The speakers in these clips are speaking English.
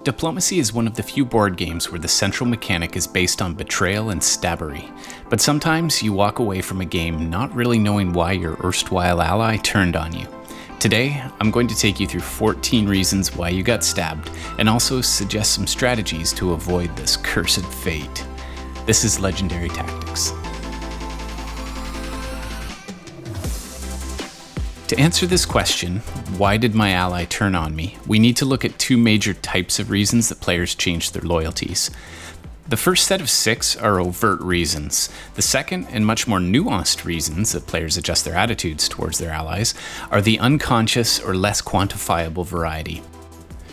Diplomacy is one of the few board games where the central mechanic is based on betrayal and stabbery, but sometimes you walk away from a game not really knowing why your erstwhile ally turned on you. Today, I'm going to take you through 14 reasons why you got stabbed, and also suggest some strategies to avoid this cursed fate. This is Legendary Tactics. To answer this question, why did my ally turn on me, we need to look at two major types of reasons that players change their loyalties. The first set of 6 are overt reasons. The second, and much more nuanced reasons that players adjust their attitudes towards their allies, are the unconscious or less quantifiable variety.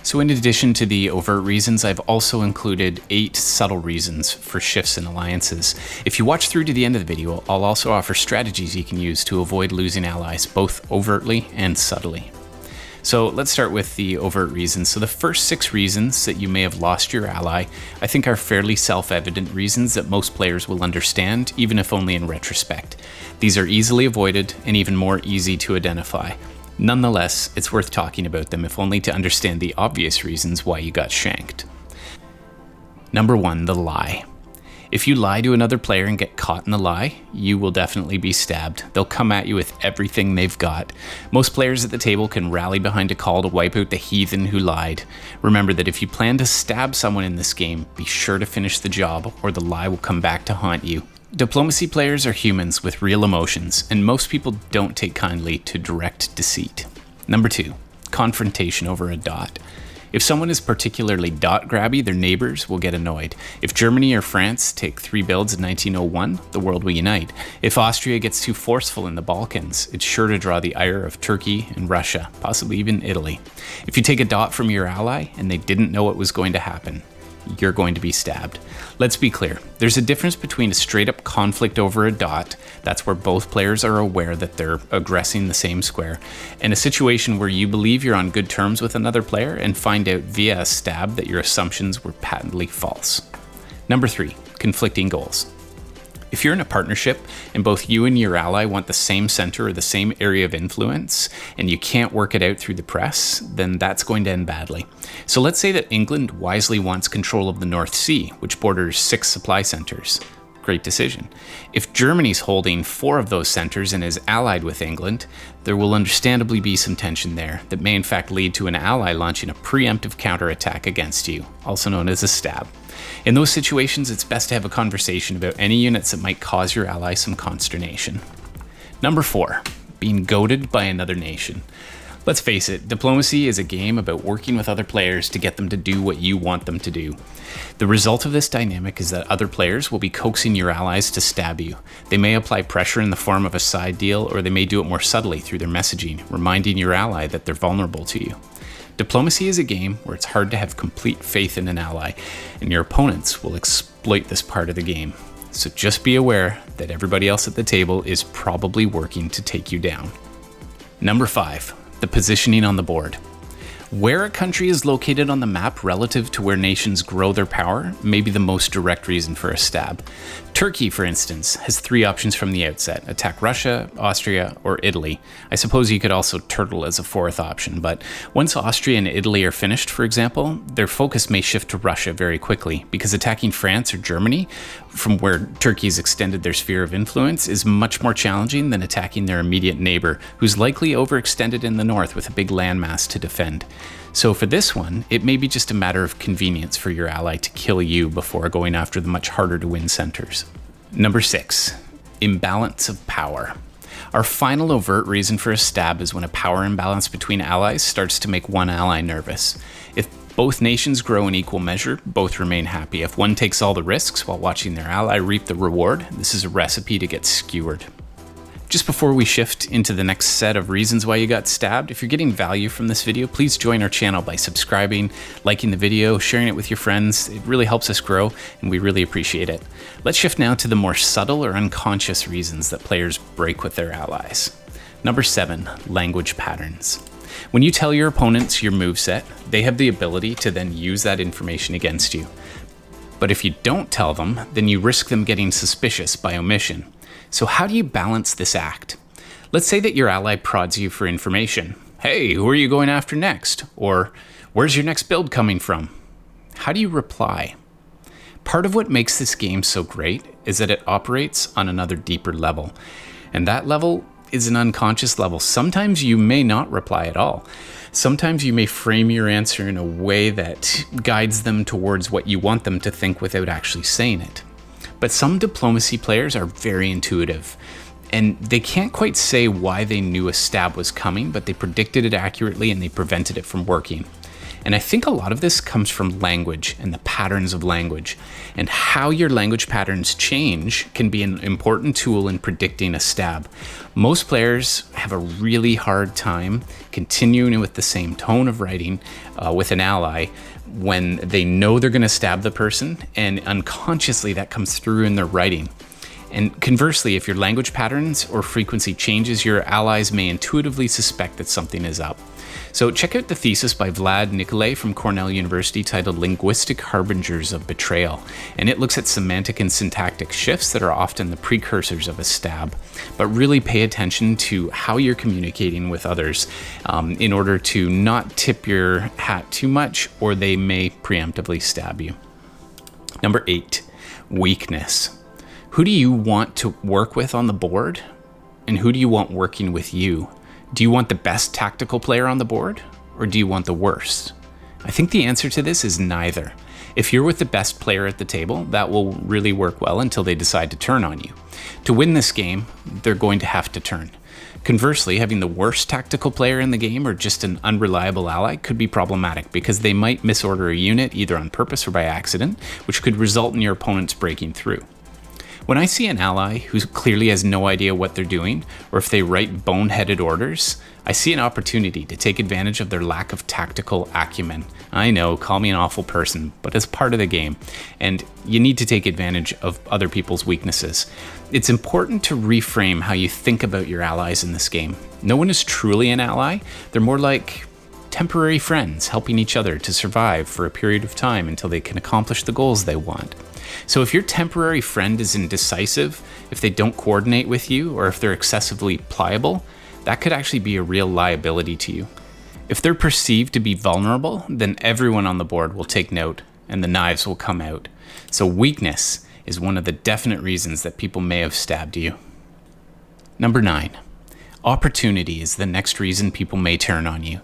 So in addition to the overt reasons, I've also included 8 subtle reasons for shifts in alliances. If you watch through to the end of the video, I'll also offer strategies you can use to avoid losing allies, both overtly and subtly. So let's start with the overt reasons. So the first 6 reasons that you may have lost your ally, I think are fairly self-evident reasons that most players will understand, even if only in retrospect. These are easily avoided and even more easy to identify. Nonetheless, it's worth talking about them, if only to understand the obvious reasons why you got shanked. Number 1, the lie. If you lie to another player and get caught in the lie, you will definitely be stabbed. They'll come at you with everything they've got. Most players at the table can rally behind a call to wipe out the heathen who lied. Remember that if you plan to stab someone in this game, be sure to finish the job, or the lie will come back to haunt you. Diplomacy players are humans with real emotions, and most people don't take kindly to direct deceit. Number 2, confrontation over a dot. If someone is particularly dot grabby, their neighbors will get annoyed. If Germany or France take 3 builds in 1901, the world will unite. If Austria gets too forceful in the Balkans, it's sure to draw the ire of Turkey and Russia, possibly even Italy. If you take a dot from your ally and they didn't know what was going to happen, you're going to be stabbed. Let's be clear, there's a difference between a straight up conflict over a dot, that's where both players are aware that they're aggressing the same square, and a situation where you believe you're on good terms with another player and find out via a stab that your assumptions were patently false. Number 3, conflicting goals. If you're in a partnership and both you and your ally want the same center or the same area of influence and you can't work it out through the press, then that's going to end badly. So let's say that England wisely wants control of the North Sea, which borders 6 supply centers. Great decision. If Germany's holding 4 of those centers and is allied with England, there will understandably be some tension there that may in fact lead to an ally launching a preemptive counterattack against you, also known as a stab. In those situations, it's best to have a conversation about any units that might cause your ally some consternation. Number 4, being goaded by another nation. Let's face it, diplomacy is a game about working with other players to get them to do what you want them to do. The result of this dynamic is that other players will be coaxing your allies to stab you. They may apply pressure in the form of a side deal, or they may do it more subtly through their messaging, reminding your ally that they're vulnerable to you. Diplomacy is a game where it's hard to have complete faith in an ally, and your opponents will exploit this part of the game. So just be aware that everybody else at the table is probably working to take you down. Number 5, the positioning on the board. Where a country is located on the map relative to where nations grow their power may be the most direct reason for a stab. Turkey, for instance, has 3 options from the outset: attack Russia, Austria, or Italy. I suppose you could also turtle as a 4th option, but once Austria and Italy are finished, for example, their focus may shift to Russia very quickly, because attacking France or Germany, from where Turkey's extended their sphere of influence, is much more challenging than attacking their immediate neighbor, who's likely overextended in the north with a big landmass to defend. So for this one, it may be just a matter of convenience for your ally to kill you before going after the much harder to win centers. Number 6, imbalance of power. Our final overt reason for a stab is when a power imbalance between allies starts to make one ally nervous. If both nations grow in equal measure, both remain happy. If one takes all the risks while watching their ally reap the reward, this is a recipe to get skewered. Just before we shift into the next set of reasons why you got stabbed, if you're getting value from this video, please join our channel by subscribing, liking the video, sharing it with your friends. It really helps us grow, and we really appreciate it. Let's shift now to the more subtle or unconscious reasons that players break with their allies. Number 7, language patterns. When you tell your opponents your moveset, they have the ability to then use that information against you. But if you don't tell them, then you risk them getting suspicious by omission. So how do you balance this act? Let's say that your ally prods you for information. Hey, who are you going after next? Or where's your next build coming from? How do you reply? Part of what makes this game so great is that it operates on another deeper level. And that level is an unconscious level. Sometimes you may not reply at all. Sometimes you may frame your answer in a way that guides them towards what you want them to think without actually saying it. But some diplomacy players are very intuitive, and they can't quite say why they knew a stab was coming, but they predicted it accurately and they prevented it from working. And I think a lot of this comes from language and the patterns of language. And how your language patterns change can be an important tool in predicting a stab. Most players have a really hard time continuing with the same tone of writing with an ally when they know they're going to stab the person, and unconsciously that comes through in their writing. And conversely, if your language patterns or frequency changes, your allies may intuitively suspect that something is up. So check out the thesis by Vlad Nicolay from Cornell University titled Linguistic Harbingers of Betrayal. And it looks at semantic and syntactic shifts that are often the precursors of a stab. But really pay attention to how you're communicating with others in order to not tip your hat too much, or they may preemptively stab you. Number 8, weakness. Who do you want to work with on the board? And who do you want working with you? Do you want the best tactical player on the board, or do you want the worst? I think the answer to this is neither. If you're with the best player at the table, that will really work well until they decide to turn on you. To win this game, they're going to have to turn. Conversely, having the worst tactical player in the game or just an unreliable ally could be problematic because they might misorder a unit either on purpose or by accident, which could result in your opponents breaking through. When I see an ally who clearly has no idea what they're doing, or if they write boneheaded orders, I see an opportunity to take advantage of their lack of tactical acumen. I know, call me an awful person, but it's part of the game, and you need to take advantage of other people's weaknesses. It's important to reframe how you think about your allies in this game. No one is truly an ally. They're more like temporary friends helping each other to survive for a period of time until they can accomplish the goals they want. So if your temporary friend is indecisive, if they don't coordinate with you, or if they're excessively pliable, that could actually be a real liability to you. If they're perceived to be vulnerable, then everyone on the board will take note and the knives will come out. So weakness is one of the definite reasons that people may have stabbed you. Number 9, opportunity is the next reason people may turn on you.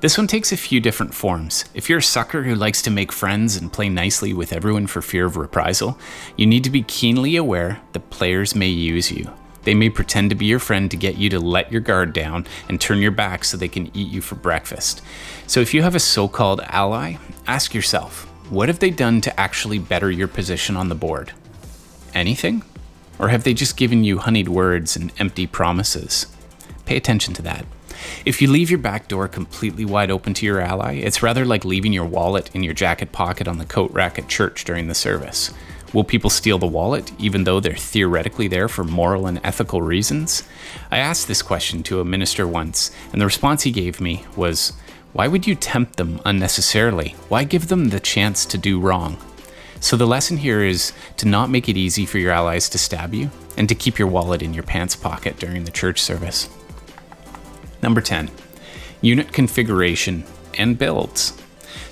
This one takes a few different forms. If you're a sucker who likes to make friends and play nicely with everyone for fear of reprisal, you need to be keenly aware that players may use you. They may pretend to be your friend to get you to let your guard down and turn your back so they can eat you for breakfast. So if you have a so-called ally, ask yourself, what have they done to actually better your position on the board? Anything? Or have they just given you honeyed words and empty promises? Pay attention to that. If you leave your back door completely wide open to your ally, it's rather like leaving your wallet in your jacket pocket on the coat rack at church during the service. Will people steal the wallet, even though they're theoretically there for moral and ethical reasons? I asked this question to a minister once, and the response he gave me was, why would you tempt them unnecessarily? Why give them the chance to do wrong? So the lesson here is to not make it easy for your allies to stab you, and to keep your wallet in your pants pocket during the church service. Number 10, unit configuration and builds.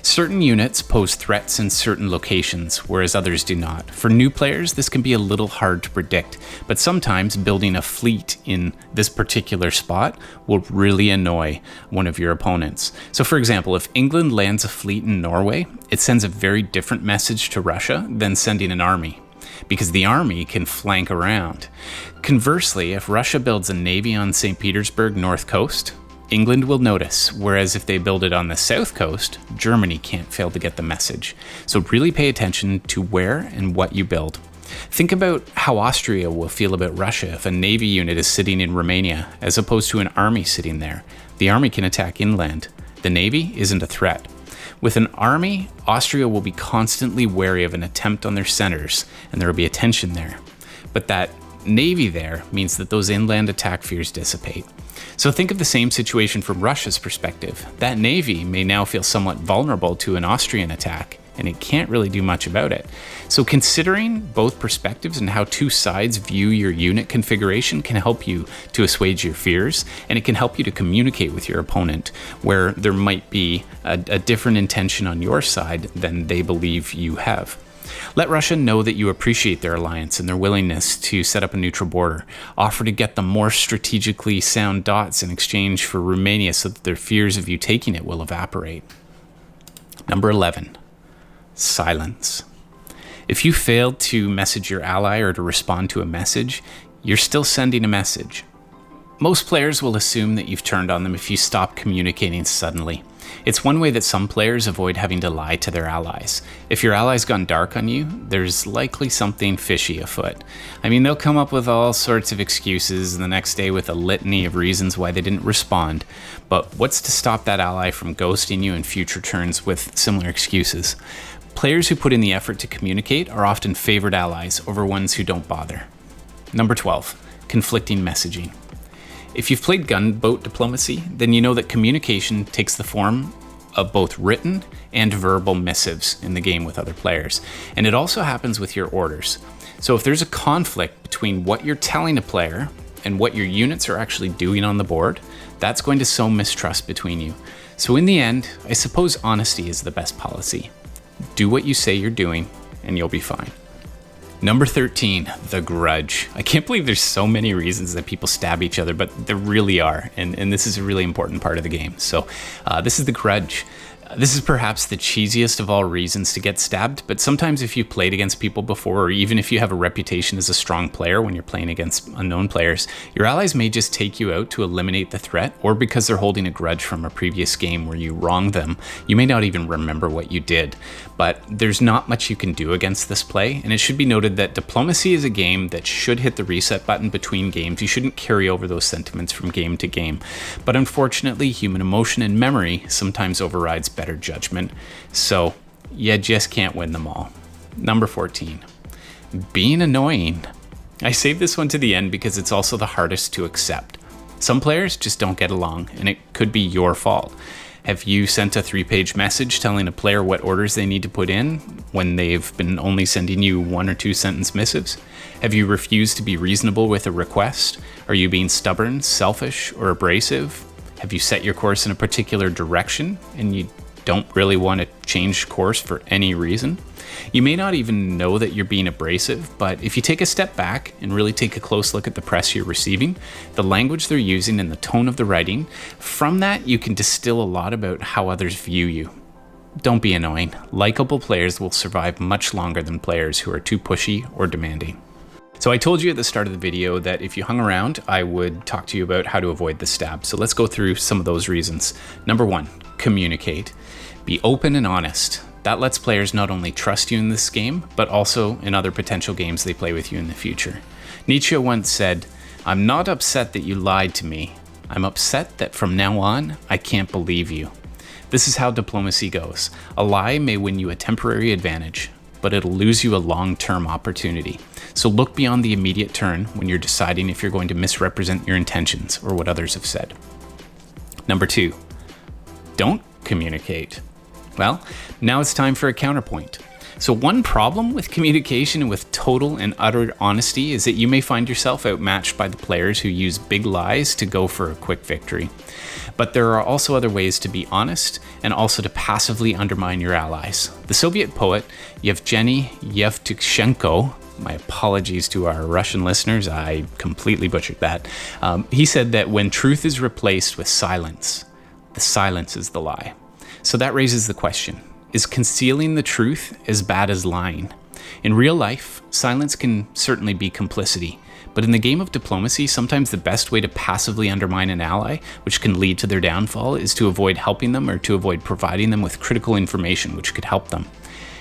Certain units pose threats in certain locations, whereas others do not. For new players, this can be a little hard to predict, but sometimes building a fleet in this particular spot will really annoy one of your opponents. So for example, if England lands a fleet in Norway, it sends a very different message to Russia than sending an army, because the army can flank around. Conversely, if Russia builds a navy on St. Petersburg north coast, England will notice, whereas if they build it on the south coast, Germany can't fail to get the message. So really pay attention to where and what you build. Think about how Austria will feel about Russia if a navy unit is sitting in Romania, as opposed to an army sitting there. The army can attack inland. The navy isn't a threat. With an army, Austria will be constantly wary of an attempt on their centers, and there will be a tension there. But that navy there means that those inland attack fears dissipate. So think of the same situation from Russia's perspective. That navy may now feel somewhat vulnerable to an Austrian attack, and it can't really do much about it. So considering both perspectives and how two sides view your unit configuration can help you to assuage your fears, and it can help you to communicate with your opponent where there might be a different intention on your side than they believe you have. Let Russia know that you appreciate their alliance and their willingness to set up a neutral border. Offer to get them more strategically sound dots in exchange for Romania so that their fears of you taking it will evaporate. Number 11, silence. If you failed to message your ally or to respond to a message, you're still sending a message. Most players will assume that you've turned on them if you stop communicating suddenly. It's one way that some players avoid having to lie to their allies. If your ally's gone dark on you, there's likely something fishy afoot. I mean, they'll come up with all sorts of excuses the next day with a litany of reasons why they didn't respond. But what's to stop that ally from ghosting you in future turns with similar excuses? Players who put in the effort to communicate are often favored allies over ones who don't bother. Number 12, conflicting messaging. If you've played gunboat diplomacy, then you know that communication takes the form of both written and verbal missives in the game with other players. And it also happens with your orders. So if there's a conflict between what you're telling a player and what your units are actually doing on the board, that's going to sow mistrust between you. So in the end, I suppose honesty is the best policy. Do what you say you're doing and you'll be fine. Number 13, the grudge. I can't believe there's so many reasons that people stab each other, but there really are, and this is a really important part of the game. So this is the grudge. This is perhaps the cheesiest of all reasons to get stabbed, but sometimes if you've played against people before, or even if you have a reputation as a strong player when you're playing against unknown players, your allies may just take you out to eliminate the threat, or because they're holding a grudge from a previous game where you wronged them, you may not even remember what you did. But there's not much you can do against this play, and it should be noted that diplomacy is a game that should hit the reset button between games. You shouldn't carry over those sentiments from game to game. But unfortunately, human emotion and memory sometimes overrides better judgment, so you just can't win them all. Number 14, being annoying. I saved this one to the end because it's also the hardest to accept. Some players just don't get along, and it could be your fault. Have you sent a 3-page message telling a player what orders they need to put in when they've been only sending you 1 or 2 sentence missives? Have you refused to be reasonable with a request? Are you being stubborn, selfish, or abrasive? Have you set your course in a particular direction and you don't really want to change course for any reason? You may not even know that you're being abrasive, but if you take a step back and really take a close look at the press you're receiving, the language they're using and the tone of the writing, from that you can distill a lot about how others view you. Don't be annoying. Likeable players will survive much longer than players who are too pushy or demanding. So I told you at the start of the video that if you hung around, I would talk to you about how to avoid the stab. So let's go through some of those reasons. Number 1, communicate. Be open and honest. That lets players not only trust you in this game, but also in other potential games they play with you in the future. Nietzsche once said, "I'm not upset that you lied to me. I'm upset that from now on, I can't believe you." This is how diplomacy goes. A lie may win you a temporary advantage, but it'll lose you a long-term opportunity. So look beyond the immediate turn when you're deciding if you're going to misrepresent your intentions or what others have said. Number 2, don't communicate. Well, now it's time for a counterpoint. So one problem with communication and with total and utter honesty is that you may find yourself outmatched by the players who use big lies to go for a quick victory. But there are also other ways to be honest and also to passively undermine your allies. The Soviet poet Yevgeny Yevtushenko, my apologies to our Russian listeners, I completely butchered that. He said that when truth is replaced with silence, the silence is the lie. So that raises the question, is concealing the truth as bad as lying? In real life, silence can certainly be complicity, but in the game of diplomacy, sometimes the best way to passively undermine an ally, which can lead to their downfall, is to avoid helping them or to avoid providing them with critical information which could help them.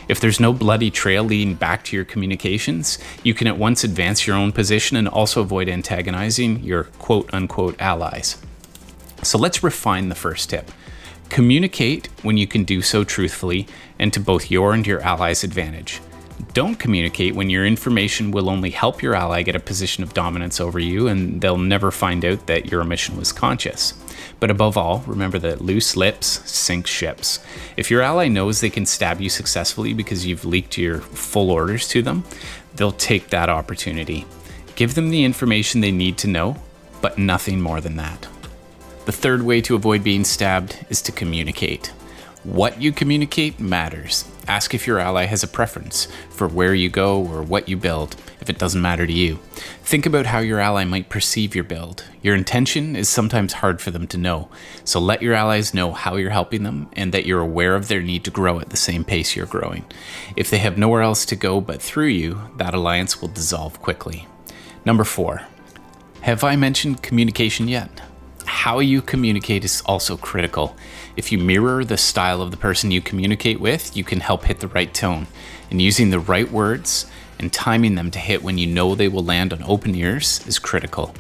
If there's no bloody trail leading back to your communications, you can at once advance your own position and also avoid antagonizing your quote-unquote allies. So let's refine the first tip. Communicate when you can do so truthfully and to both your and your ally's advantage. Don't communicate when your information will only help your ally get a position of dominance over you and they'll never find out that your omission was conscious. But above all, remember that loose lips sink ships. If your ally knows they can stab you successfully because you've leaked your full orders to them, they'll take that opportunity. Give them the information they need to know, but nothing more than that. The third way to avoid being stabbed is to communicate. What you communicate matters. Ask if your ally has a preference for where you go or what you build, if it doesn't matter to you. Think about how your ally might perceive your build. Your intention is sometimes hard for them to know, so let your allies know how you're helping them and that you're aware of their need to grow at the same pace you're growing. If they have nowhere else to go but through you, that alliance will dissolve quickly. Number 4. Have I mentioned communication yet? How you communicate is also critical. If you mirror the style of the person you communicate with, you can help hit the right tone. And using the right words and timing them to hit when you know they will land on open ears is critical.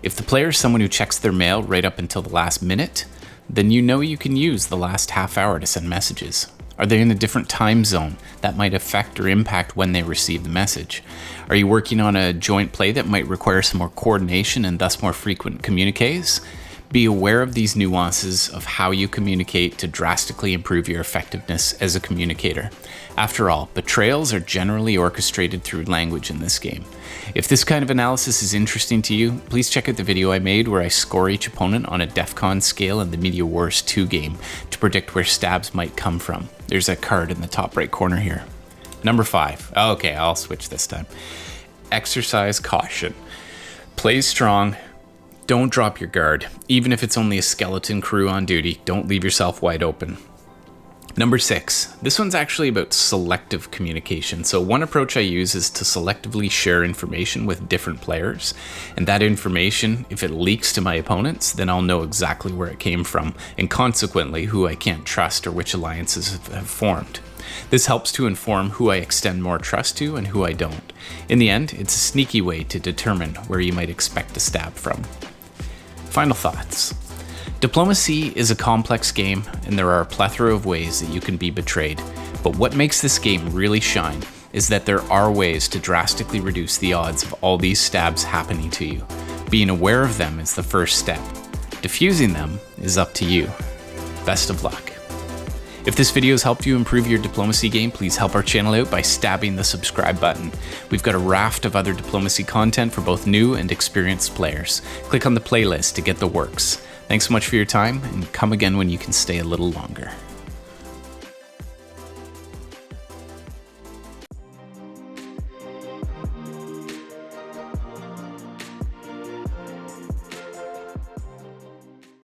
If the player is someone who checks their mail right up until the last minute, then you know you can use the last half hour to send messages. Are they in a different time zone that might affect or impact when they receive the message? Are you working on a joint play that might require some more coordination and thus more frequent communiques? Be aware of these nuances of how you communicate to drastically improve your effectiveness as a communicator. After all, betrayals are generally orchestrated through language in this game. If this kind of analysis is interesting to you, please check out the video I made where I score each opponent on a DEFCON scale in the Media Wars 2 game to predict where stabs might come from. There's a card in the top right corner here. Number 5. Okay, I'll switch this time. Exercise caution. Play strong. Don't drop your guard. Even if it's only a skeleton crew on duty, don't leave yourself wide open. Number 6. This one's actually about selective communication. So one approach I use is to selectively share information with different players. And that information, if it leaks to my opponents, then I'll know exactly where it came from, and consequently who I can't trust or which alliances have formed. This helps to inform who I extend more trust to and who I don't. In the end, it's a sneaky way to determine where you might expect a stab from. Final thoughts. Diplomacy is a complex game, and there are a plethora of ways that you can be betrayed. But what makes this game really shine is that there are ways to drastically reduce the odds of all these stabs happening to you. Being aware of them is the first step. Diffusing them is up to you. Best of luck. If this video has helped you improve your diplomacy game, please help our channel out by stabbing the subscribe button. We've got a raft of other diplomacy content for both new and experienced players. Click on the playlist to get the works. Thanks so much for your time, and come again when you can stay a little longer.